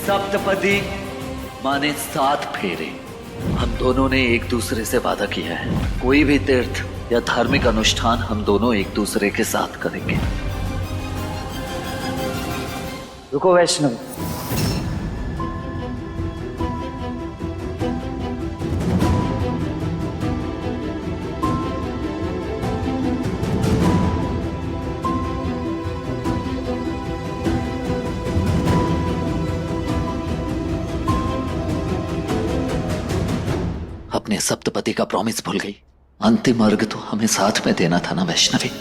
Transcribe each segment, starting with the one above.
सप्तपदी माने 7 फेरे। हम दोनों ने एक दूसरे से वादा किया है, कोई भी तीर्थ या धार्मिक अनुष्ठान हम दोनों एक दूसरे के साथ करेंगे। रुको वैष्णव, अपने सप्तपति का प्रॉमिस भूल गई। अंतिम अर्घ तो हमें साथ में देना था ना वैष्णवी।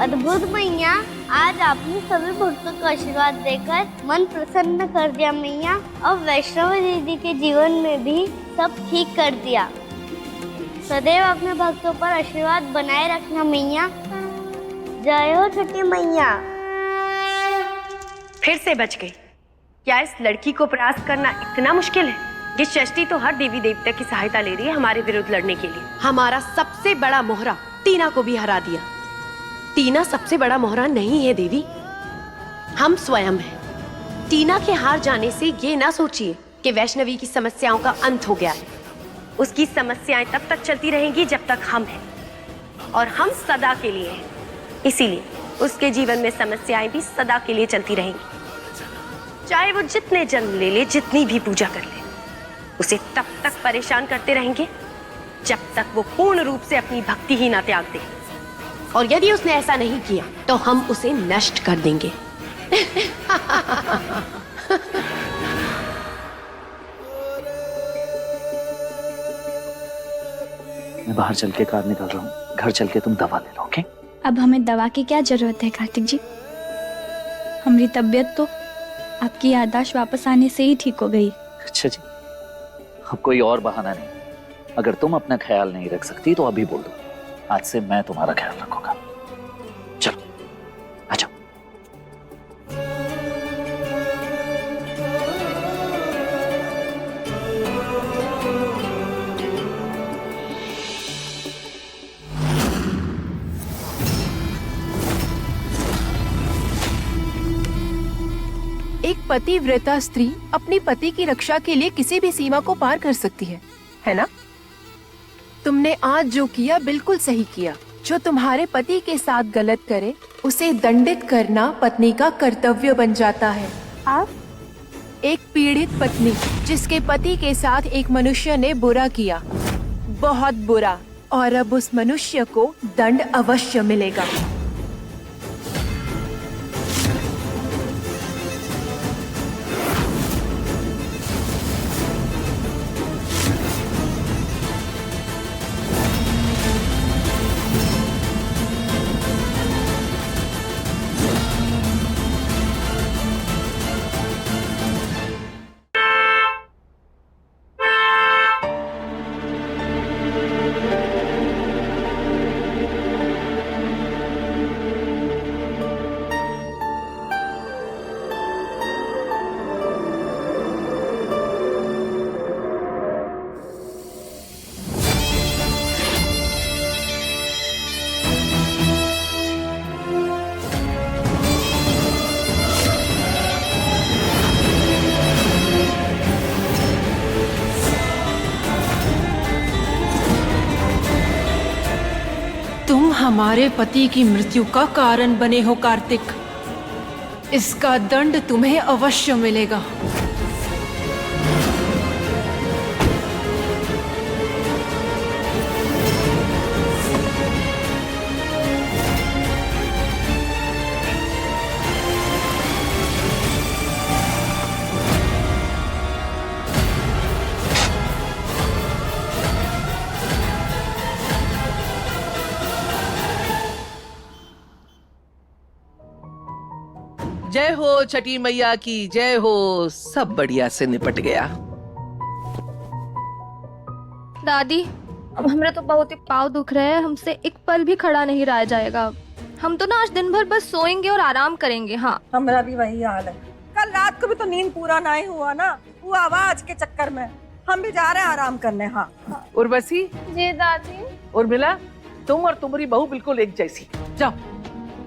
अद्भुत मैया, आज आपने सभी भक्तों को आशीर्वाद देकर मन प्रसन्न कर दिया मैया। अब वैष्णवी दीदी के जीवन में भी सब ठीक कर दिया। सदैव अपने भक्तों पर आशीर्वाद बनाए रखना मैया। जय हो छठी मैया। फिर से बच गई। क्या इस लड़की को परास्त करना इतना मुश्किल है? ये षष्ठी तो हर देवी देवता की सहायता ले रही है हमारे विरुद्ध लड़ने के लिए। हमारा सबसे बड़ा मोहरा टीना को भी हरा दिया। टीना सबसे बड़ा मोहरा नहीं है देवी, हम स्वयं हैं। टीना के हार जाने से ये ना सोचिए कि वैष्णवी की समस्याओं का अंत हो गया है। उसकी समस्याएं तब तक चलती रहेंगी जब तक हम हैं, और हम सदा के लिए हैं। इसीलिए उसके जीवन में समस्याएं भी सदा के लिए चलती रहेंगी। चाहे वो जितने जन्म ले ले, जितनी भी पूजा कर ले, उसे तब तक परेशान करते रहेंगे जब तक वो पूर्ण रूप से अपनी भक्ति ही ना त्याग दे। और यदि उसने ऐसा नहीं किया तो हम उसे नष्ट कर देंगे। मैं बाहर चल के कार निकाल रहा हूँ, घर चल के तुम दवा ले लो, ओके? अब हमें दवा की क्या जरूरत है कार्तिक जी? हमारी तबीयत तो आपकी याददाश्त वापस आने से ही ठीक हो गई। अच्छा जी, अब कोई और बहाना नहीं। अगर तुम अपना ख्याल नहीं रख सकती तो अभी बोल दो, आज से मैं तुम्हारा ख्याल रखूंगा। चलो आ जाओ। एक पतिव्रता स्त्री अपनी पति की रक्षा के लिए किसी भी सीमा को पार कर सकती है ना? तुमने आज जो किया बिल्कुल सही किया। जो तुम्हारे पति के साथ गलत करे उसे दंडित करना पत्नी का कर्तव्य बन जाता है। आप एक पीड़ित पत्नी जिसके पति के साथ एक मनुष्य ने बुरा किया, बहुत बुरा, और अब उस मनुष्य को दंड अवश्य मिलेगा। हमारे पति की मृत्यु का कारण बने हो कार्तिक, इसका दंड तुम्हें अवश्य मिलेगा। जय हो छठी मैया की जय हो। सब बढ़िया से निपट गया। दादी, अब हमारे तो बहुत ही पाँव दुख रहे हैं, हमसे एक पल भी खड़ा नहीं रहा जाएगा। हम तो ना आज दिन भर बस सोएंगे और आराम करेंगे। हाँ, हमारा भी वही हाल है। कल रात को भी तो नींद पूरा नहीं हुआ ना, वो आवाज के चक्कर में। हम भी जा रहे हैं आराम करने। हाँ उर्वशी, जी दादी। उर्मिला, तुम और तुम्हारी बहू बिल्कुल एक जैसी। जाओ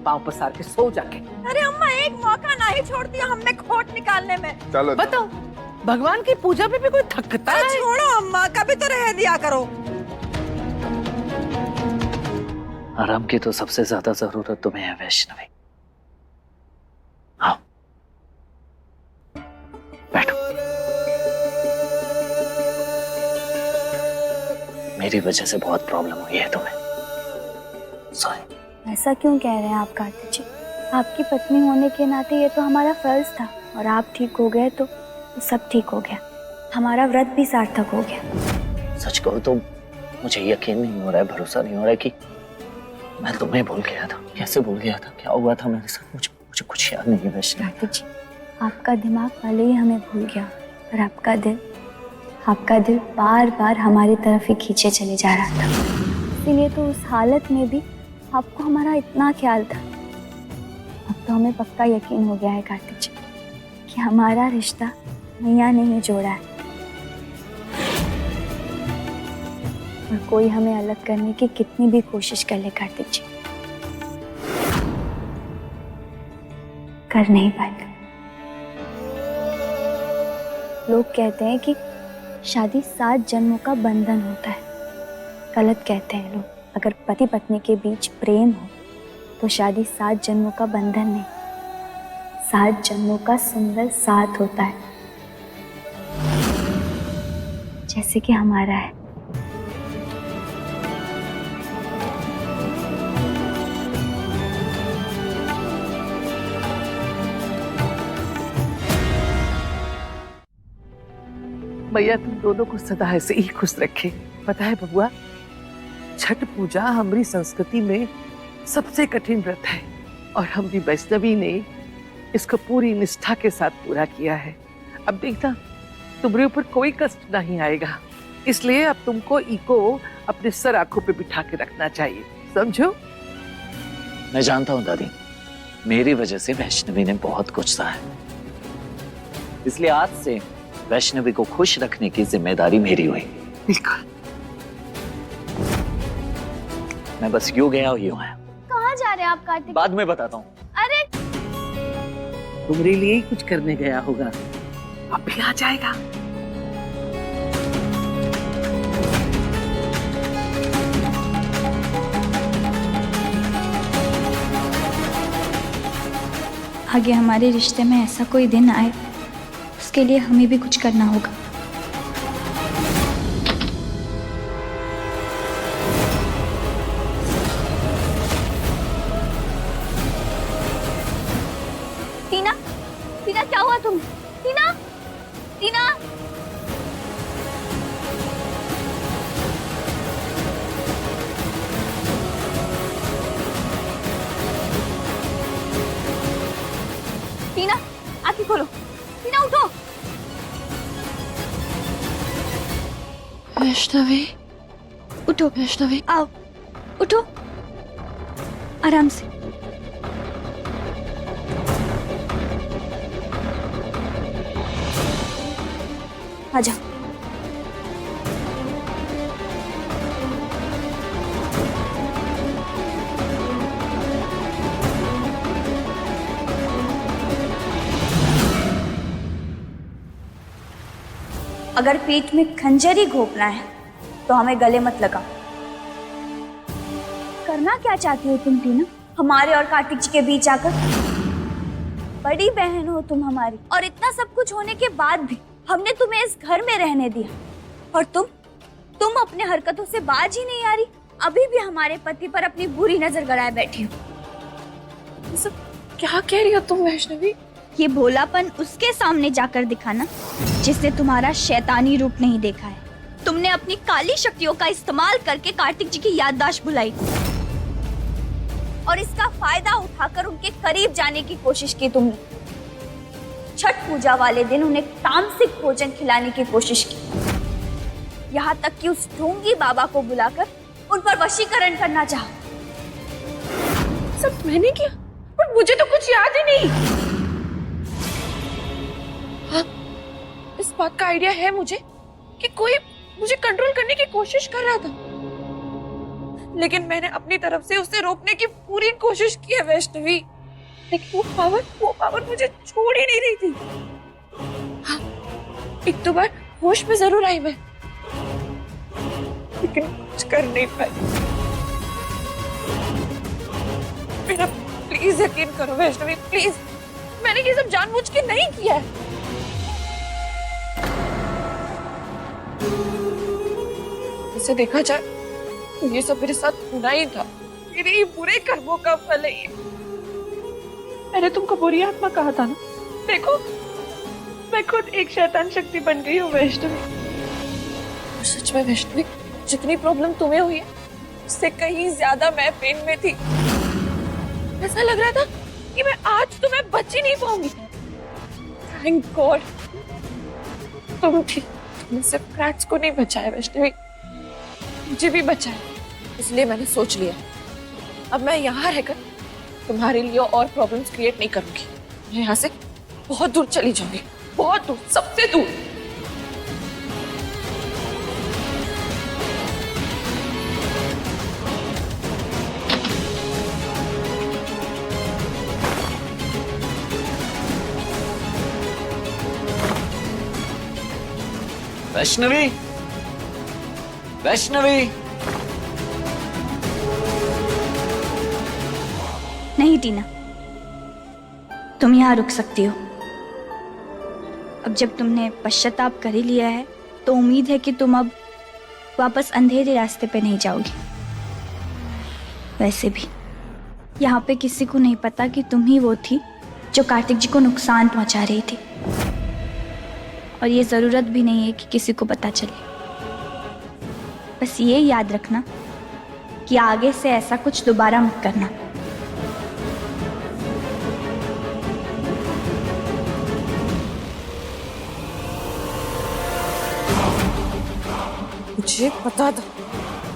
पाँव पसार के सो जाके। अरे अम्मा, एक मौका नहीं छोड़ दिया हमने खोट निकालने में। चलो बताओ, भगवान की पूजा में भी कोई थकता है? छोड़ो अम्मा, कभी तो रह दिया करो। आराम की तो सबसे ज्यादा जरूरत तुम्हें है वैष्णवी। हाँ, बैठो। मेरी वजह से बहुत प्रॉब्लम हुई है तुम्हें। सॉरी। ऐसा क्यों कह रहे हैं आप कार्तिक जी? आपकी पत्नी होने के नाते ये तो हमारा फर्ज था, और आप ठीक हो गए तो सब ठीक हो गया। हमारा व्रत भी सार्थक हो गया। सच कहूं तो मुझे यकीन नहीं हो रहा है, भरोसा नहीं हो रहा है कि मैं तुम्हें भूल गया था। कैसे भूल गया था? क्या हुआ था मेरे साथ? मुझे कुछ याद नहीं है वैष्णवी। कार्तिक जी, आपका दिमाग पहले ही हमें भूल गया, पर आपका दिल बार बार हमारी तरफ ही खींचे चले जा रहा था। इसीलिए तो उस हालत में भी आपको हमारा इतना ख्याल था। अब तो हमें पक्का यकीन हो गया है कार्तिक जी कि हमारा रिश्ता मैया ने ही जोड़ा है, और कोई हमें अलग करने की कितनी भी कोशिश कर ले कार्तिक जी, कर नहीं पाएगा। लोग कहते हैं कि शादी 7 जन्मों का बंधन होता है। गलत कहते हैं लोग। अगर पति पत्नी के बीच प्रेम हो तो शादी 7 जन्मों का बंधन नहीं, 7 जन्मों का सुंदर साथ होता है, जैसे कि हमारा है। मैया तुम दोनों को सदा ऐसे ही खुश रखे। पता है बबुआ, छठ पूजा हमारी संस्कृति में सबसे कठिन व्रत है, और हमारी वैष्णवी ने इसको पूरी निष्ठा के साथ पूरा किया है। अब देखना, तुम्हारे ऊपर कोई कष्ट नहीं आएगा, इसलिए अब तुमको इको अपने सर आंखों पे बिठा के रखना चाहिए, समझो? मैं जानता हूं दादी, मेरी वजह से वैष्णवी ने बहुत कुछ सहा है, इसलिए आज से वैष्णवी को खुश रखने की जिम्मेदारी मेरी हुई। बिल्कुल। मैं बस यूं गया और यूं आया। कहाँ जा रहे हैं आप कार्तिक? बाद में बताता हूँ। अरे तुम्हारे लिए ही कुछ करने गया होगा, अब भी आ जाएगा। आगे हमारे रिश्ते में ऐसा कोई दिन आए, उसके लिए हमें भी कुछ करना होगा। टीना, टीना क्या हुआ तुम? टीना, टीना, टीना, आंखें खोलो। टीना उठो। वैष्णवी, उठो वैष्णवी, आओ, उठो आराम से। आ जाओ। अगर पीठ में खंजर ही घोंपना है तो हमें गले मत लगा, करना करना क्या चाहती हो तुम टीना, हमारे और कार्तिक जी के बीच आकर? बड़ी बहन हो तुम हमारी, और इतना सब कुछ होने के बाद भी हमने तुम्हें इस घर में रहने दिया, और तुम अपने हरकतों से बाज ही नहीं आ रही। अभी भी हमारे पति पर अपनी बुरी नजर गड़ाए बैठी हो। ये सब क्या कह रही हो तुम वैष्णवी? ये भोलापन उसके सामने जाकर दिखाना जिसने तुम्हारा शैतानी रूप नहीं देखा है। तुमने अपनी काली शक्तियों का इस्तेमाल करके कार्तिक जी की याददाश्त भुलाई और इसका फायदा उठाकर उनके करीब जाने की कोशिश की तुमने। छठ पूजा वाले दिन उन्हें तामसिक भोजन खिलाने की कोशिश की, यहाँ तक कि उस ढोंगी बाबा को बुलाकर उन पर वशीकरण करना चाहा। सब मैंने किया, पर मुझे तो कुछ याद ही नहीं। हाँ, इस बात का आइडिया है मुझे कि कोई मुझे कंट्रोल करने की कोशिश कर रहा था, लेकिन मैंने अपनी तरफ से उसे रोकने की पूरी कोशिश की है वैष्णवी, लेकिन वो पावर मुझे छोड़ ही नहीं रही थी। हाँ, एक दो बार होश में जरूर आई मैं, लेकिन कुछ कर नहीं पाई। मेरा प्लीज यकीन करो वैष्णवी, प्लीज, मैंने ये सब जानबूझ के नहीं किया है। इसे देखा जाए तो ये सब मेरे साथ होना ही था, मेरे ही बुरे कर्मों का फल है ये। मैंने तुमको बुरी आत्मा कहा था ना, देखो मैं खुद एक शैतान शक्ति बन गई हूँ वैष्णवी। सच में वैष्णवी, जितनी प्रॉब्लम तुम्हें हुई है उससे कहीं ज्यादा मैं पेन में थी। ऐसा लग रहा था कि मैं आज तो मैं बच ही नहीं पाऊंगी। थैंक गॉड तुम थी, तुमने सिर्फ क्रैक्स को नहीं बचाया वैष्णवी, मुझे भी बचाया। इसलिए मैंने सोच लिया अब मैं यहाँ रहकर तुम्हारे लिए और प्रॉब्लम्स क्रिएट नहीं करूंगी। मैं यहाँ से बहुत दूर चली जाऊंगी, बहुत दूर, सबसे दूर। वैष्णवी, वैष्णवी, नहीं टीना, तुम यहाँ रुक सकती हो। अब जब तुमने पश्चाताप कर ही लिया है तो उम्मीद है कि तुम अब वापस अंधेरे रास्ते पे नहीं जाओगी। वैसे भी यहाँ पे किसी को नहीं पता कि तुम ही वो थी जो कार्तिक जी को नुकसान पहुंचा रही थी, और ये जरूरत भी नहीं है कि किसी को पता चले। बस ये याद रखना कि आगे से ऐसा कुछ दोबारा मत करना। मुझे पता था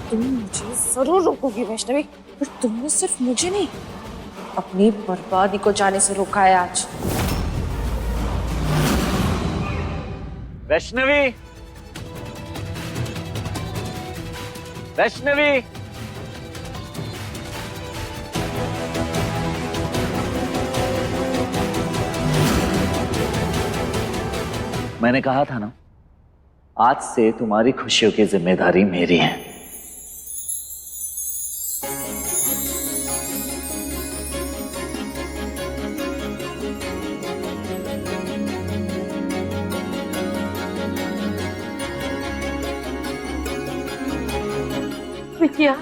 तुम मुझे जरूर रोकोगी वैष्णवी, पर तुमने सिर्फ मुझे नहीं, अपनी बर्बादी को जाने से रोका है आज। वैष्णवी, वैष्णवी, मैंने कहा था ना, आज से तुम्हारी खुशियों की जिम्मेदारी मेरी है। विद्या,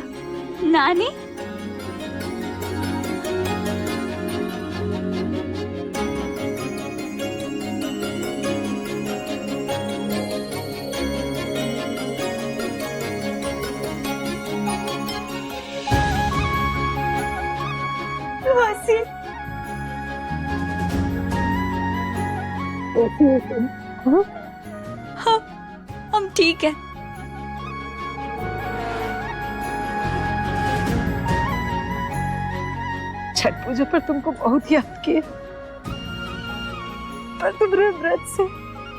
नानी, हाँ, हम ठीक है। छठ पूजा पर तुमको बहुत याद किए, पर तुम्हारे व्रत से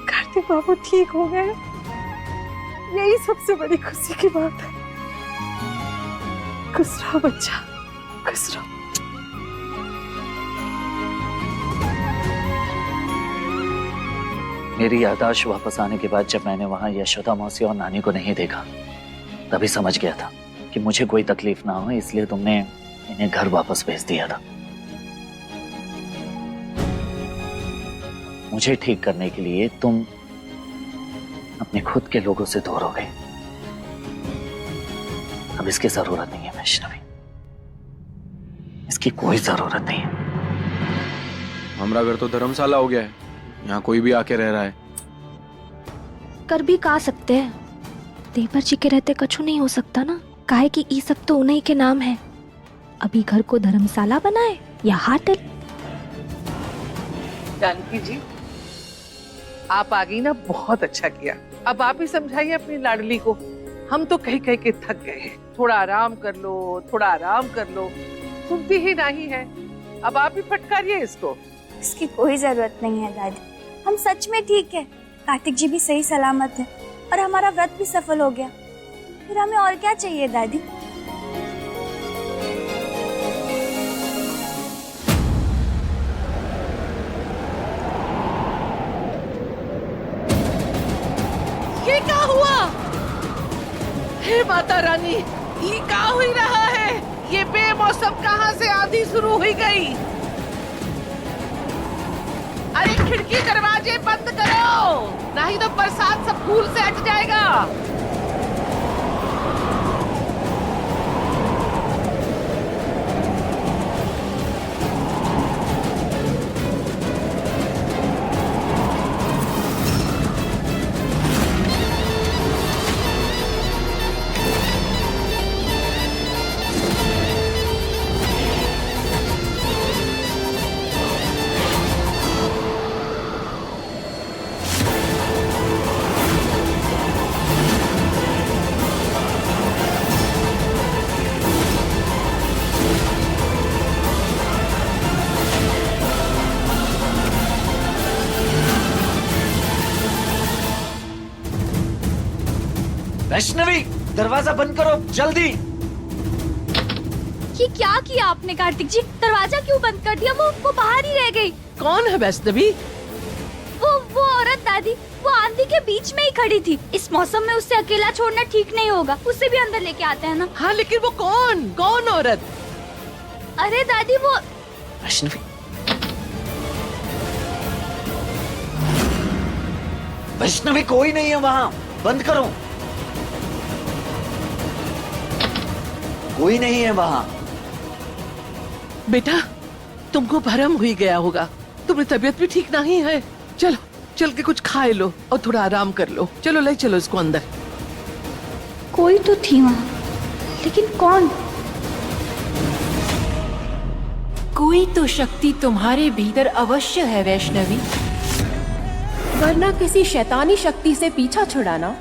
कार्तिक बाबू ठीक हो गए, यही सबसे बड़ी खुशी की बात है। खुश रहो बच्चा, खुश रहो। मेरी याददाश्त वापस आने के बाद जब मैंने वहां यशोदा मौसी और नानी को नहीं देखा, तभी समझ गया था कि मुझे कोई तकलीफ ना हो, इसलिए तुमने इन्हें घर वापस भेज दिया था। मुझे ठीक करने के लिए तुम अपने खुद के लोगों से दूर हो गए। अब इसकी जरूरत नहीं है वैष्णवी, इसकी कोई जरूरत नहीं है। हमारा घर तो धर्मशाला हो गया है, यहाँ कोई भी आके रह रहा है। कर भी का सकते हैं, देवर जी के रहते कछु नहीं हो सकता ना। काहे कि ई सब तो उन्हीं के नाम है। अभी घर को धर्मशाला बनाए या होटल। जानकी जी, आप आ गई ना, बहुत अच्छा किया। अब आप ही समझाइए अपनी लाडली को। हम तो कहीं कहीं के थक गए हैं। थोड़ा आराम कर लो, थोड़ा आराम कर लो, सुनती ही नहीं है। अब आप ही फटकारिए इसको। इसकी कोई जरूरत नहीं है दादी, हम सच में ठीक है। कार्तिक जी भी सही सलामत है और हमारा व्रत भी सफल हो गया। फिर हमें और क्या चाहिए दादी। ये क्या हुआ? हे माता रानी, ये क्या हो रहा है? ये बेमौसम कहाँ से आंधी शुरू हुई गई? अरे खिड़की दरवाजे बंद करो, नहीं तो बरसात सब फूल से हट जाएगा। वैष्णवी, दरवाजा बंद करो जल्दी। ये क्या किया आपने कार्तिक जी? दरवाजा क्यों बंद कर दिया? वो बाहर ही रह गई। कौन है वैष्णवी? वो औरत दादी, वो आंधी के बीच में ही खड़ी थी। इस मौसम में उसे अकेला छोड़ना ठीक नहीं होगा, उसे भी अंदर लेके आते हैं ना। हाँ, लेकिन वो कौन औरत? अरे दादी वो वैष्णवी, वैष्णवी कोई नहीं है वहां, बंद करो। कोई नहीं है वहां। बेटा, तुमको भरम हुई गया होगा, तुम्हें तबीयत भी ठीक नहीं है। चलो, चल के कुछ खाए लो और थोड़ा आराम कर लो। चलो, ले चलो इसको अंदर। कोई तो थी वहाँ, लेकिन कौन? कोई तो शक्ति तुम्हारे भीतर अवश्य है वैष्णवी, वरना किसी शैतानी शक्ति से पीछा छुड़ाना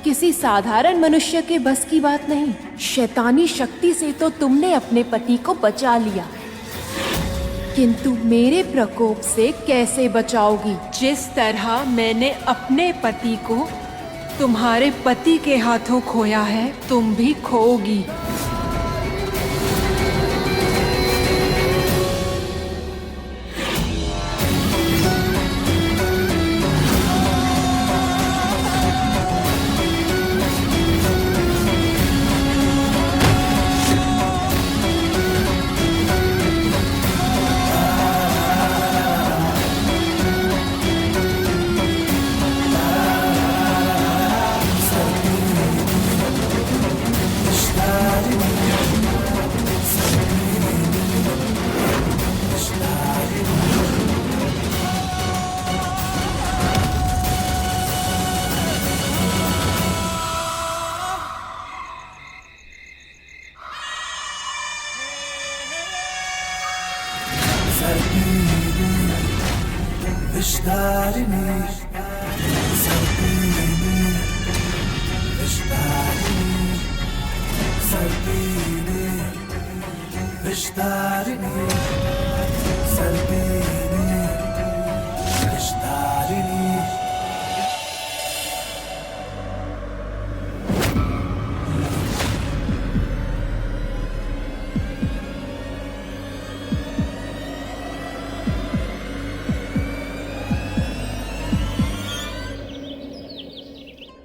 किसी साधारण मनुष्य के बस की बात नहीं। शैतानी शक्ति से तो तुमने अपने पति को बचा लिया, किंतु मेरे प्रकोप से कैसे बचाओगी? जिस तरह मैंने अपने पति को तुम्हारे पति के हाथों खोया है, तुम भी खोओगी।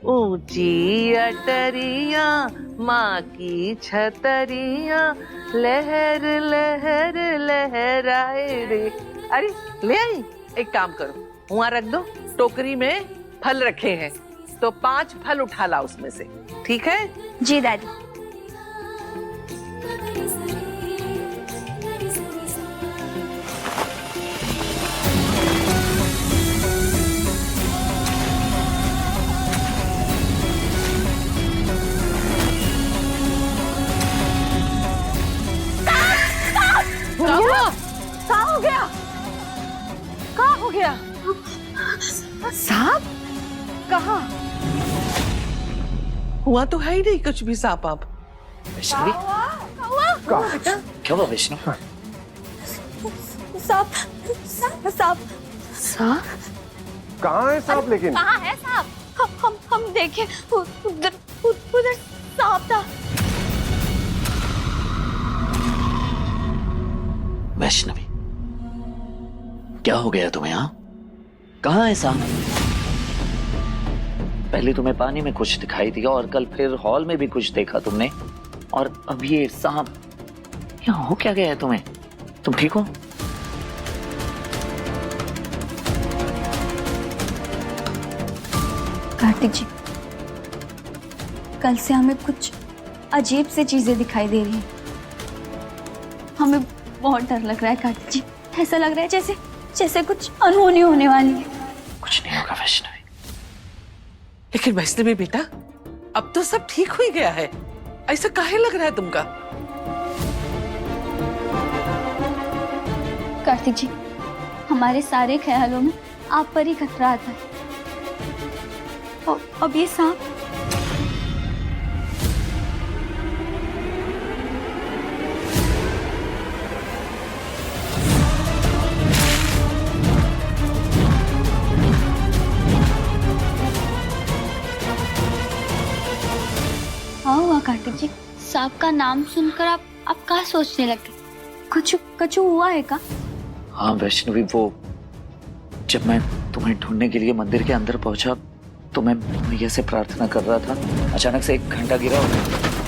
ऊंची अटरिया माँ की छतरिया लहर लहर लहराए रे। अरे ले आई, एक काम करो, वहाँ रख दो, टोकरी में फल रखे हैं तो 5 फल उठा ला उसमें से, ठीक है? जी दादी। कहाँ हो गया? सांप कहाँ? हुआ तो है ही नहीं कुछ भी सांप आप। वैष्णवी क्या हुआ वैष्णव? सांप सांप सांप सांप? कहाँ है सांप? लेकिन कहाँ है सांप? हम देखे उधर सांप था। वैष्णवी क्या हो गया तुम्हें? यहाँ कहाँ है सांप? पहले तुम्हें पानी में कुछ दिखाई दिया और कल फिर हॉल में भी कुछ देखा तुमने, और अब ये सांप। यहाँ हो क्या गया है तुम्हें? तुम ठीक हो? कार्तिक जी, कल से हमें कुछ अजीब सी चीजें दिखाई दे रही हैं। हमें बहुत डर लग रहा है कार्तिक जी। ऐसा लग रहा है जैसे कुछ अनहोनी होने वाली है। कुछ नहीं होगा वैष्णवी। लेकिन वैष्णवी बेटा, अब तो सब ठीक हो ही गया है, ऐसा काहे लग रहा है तुमका? कार्तिक जी, हमारे सारे ख्यालों में आप पर ही खतरा आता है। और अब ये सांप। हाँ हुआ कार्तिक जी, सांप का नाम सुनकर आप क्या सोचने लगे? कुछ हुआ है का? हाँ वैष्णवी, वो जब मैं तुम्हें ढूंढने के लिए मंदिर के अंदर पहुंचा तो मैं मैया से प्रार्थना कर रहा था। अचानक से एक घंटा गिरा और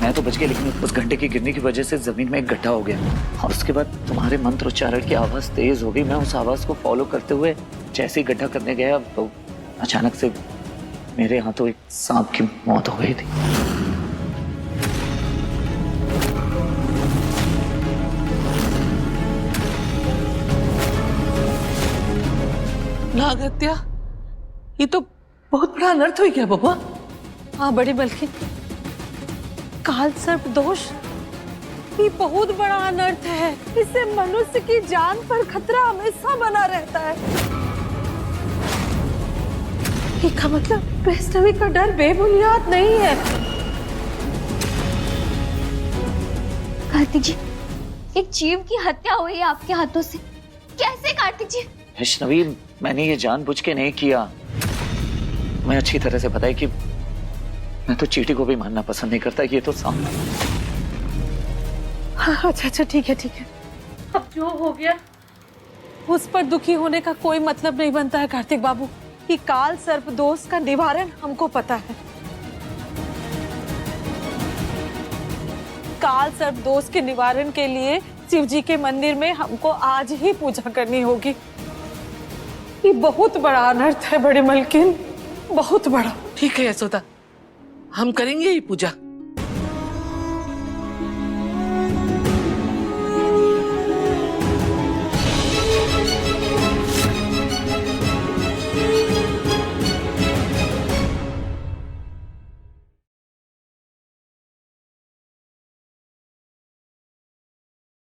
मैं तो बच गया, लेकिन उस घंटे के गिरने की वजह से जमीन में एक गड्ढा हो गया और उसके बाद तुम्हारे मंत्र उच्चारण की आवाज तेज हो गई। मैं उस आवाज को फॉलो करते हुए जैसे ही गड्ढा करने गया तो अचानक से मेरे हाथों एक सांप की मौत हो गई थी। नागत्या, ये तो बहुत बड़ा अनर्थ हो गया बबुआ। हाँ बड़ी बल्कि काल सर्प दोष ये बहुत बड़ा अनर्थ है। इससे मनुष्य की जान पर खतरा हमेशा बना रहता है। इसका मतलब वैष्णवी का डर बेबुनियाद नहीं है। कार्तिक जी, एक जीव की हत्या हुई है आपके हाथों से। कैसे कार्तिक जी? वैष्णवी, मैंने ये जानबूझ के नहीं किया। मैं अच्छी तरह से पता है कि मैं तो चींटी को भी मारना पसंद नहीं करता। ये तो सांप। हाँ, अच्छा ठीक है। अब जो हो गया उस पर दुखी होने का कोई मतलब नहीं बनता है कार्तिक बाबू। कि काल सर्प दोष का निवारण हमको पता है। काल सर्प दोष के निवारण के लिए शिव जी के मंदिर में हमको आज ही पूजा करनी होगी। ये बहुत बड़ा अनर्थ है बड़े मलकिन, बहुत बड़ा। ठीक है यशोदा, हम करेंगे ये पूजा।